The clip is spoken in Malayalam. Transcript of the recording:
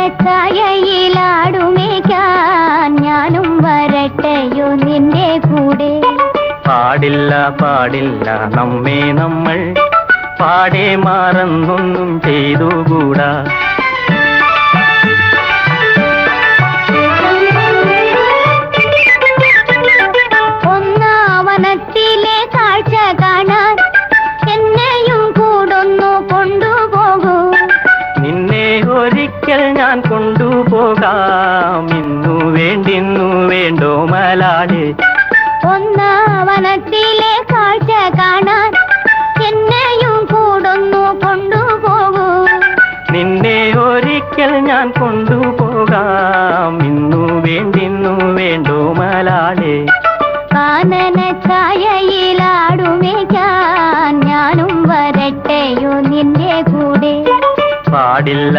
കാനനച്ചായയിലാടുമേക്കാൻ ഞാനും വരട്ടെയോ നിന്റെ കൂടെ. പാടില്ല പാടില്ല നമ്മെ നമ്മൾ പാടെ മാറന്നൊന്നും ചെയ്തുകൂടാ. ഒന്നാവനത്തിലെ കാഴ്ച കാണാൻ എന്നെയും കൂടൊന്നു കൊണ്ടുപോകൂ. നിന്നെ ഒരിക്കൽ ഞാൻ കൊണ്ടുപോകാം. ഇന്നു വേണ്ടിന്നു വേണ്ടോ മലാളെ. ഒന്നാവനത്തിലെ കാഴ്ച കാണാൻ എന്നെയും കൂടൊന്നു കൊണ്ടുപോകൂ. നിന്നെ ഒരിക്കൽ ഞാൻ കൊണ്ടുപോകാം. ഇന്നു വേണ്ടിന്നു വേണ്ടോ മലാളെ. കാനനച്ചായയിലാടുമേക്കാൻ ഞാനും വരട്ടെയോ നിന്റെ കൂടെ. പാടില്ല